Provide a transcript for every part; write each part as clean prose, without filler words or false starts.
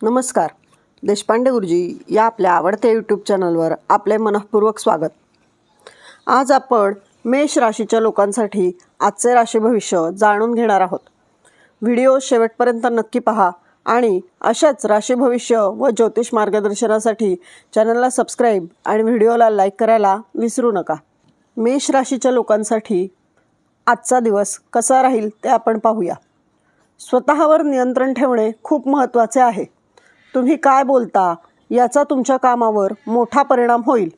नमस्कार. देशपांडे गुरुजी या आपल्या आवडत्या यूट्यूब चॅनलवर आपले मनःपूर्वक स्वागत. आज आपण मेष राशीच्या लोकांसाठी आजचे राशी भविष्य जाणून घेणार आहोत. व्हिडिओ शेवटपर्यंत नक्की पहा आणि अशाच राशी भविष्य व ज्योतिष मार्गदर्शनासाठी चॅनलला सबस्क्राईब आणि व्हिडिओला लाईक करायला विसरू नका. मेष राशीच्या लोकांसाठी आजचा दिवस कसा राहील ते आपण पाहूया. स्वतःवर नियंत्रण ठेवणे खूप महत्त्वाचे आहे. तुम्ही काय बोलता याचा तुमच्या कामावर मोठा परिणाम होईल.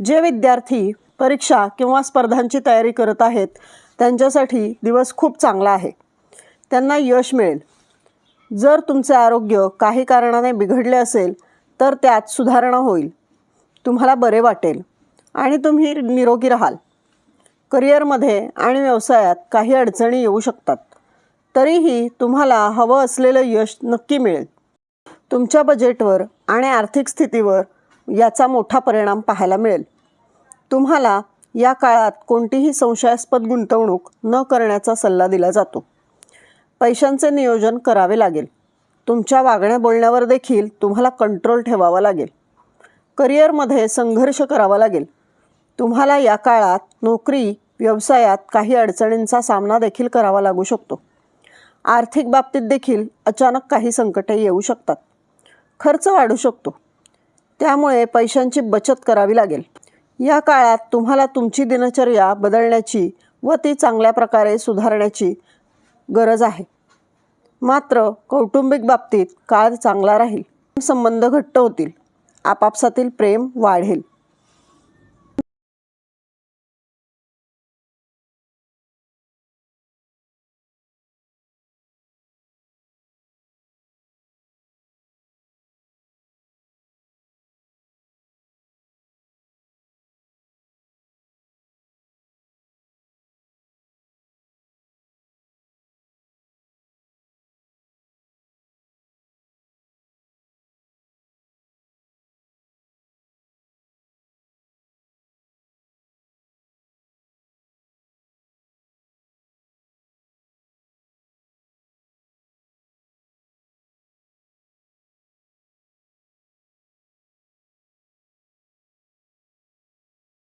जे विद्यार्थी परीक्षा किंवा स्पर्धांची तयारी करत आहेत त्यांच्यासाठी दिवस खूप चांगला आहे. त्यांना यश मिळेल. जर तुमचे आरोग्य काही कारणाने बिघडले असेल तर त्यात सुधारणा होईल. तुम्हाला बरे वाटेल आणि तुम्ही निरोगी राहाल. करिअरमध्ये आणि व्यवसायात काही अडचणी येऊ शकतात. तरीही तुम्हाला हवं असलेलं यश नक्की मिळेल. तुमच्या बजेटवर आणि आर्थिक स्थितीवर याचा मोठा परिणाम पाहायला मिळेल. तुम्हाला या काळात कोणतीही संशयास्पद गुंतवणूक न करण्याचा सल्ला दिला जातो. पैशांचे नियोजन करावे लागेल. तुमच्या वागण्या बोलण्यावर देखील तुम्हाला कंट्रोल ठेवावा लागेल. करिअरमध्ये संघर्ष करावा लागेल. तुम्हाला या काळात नोकरी व्यवसायात काही अडचणींचा सामना देखील करावा लागू शकतो. आर्थिक बाबतीत देखील अचानक काही संकटे येऊ शकतात. खर्च वाढू शकतो. त्यामुळे पैशांची बचत करावी लागेल. या काळात तुम्हाला तुमची दिनचर्या बदलण्याची व ती चांगल्या प्रकारे सुधारण्याची गरज आहे. मात्र कौटुंबिक बाबतीत काळ चांगला राहील. संबंध घट्ट होतील. आपापसातील प्रेम वाढेल.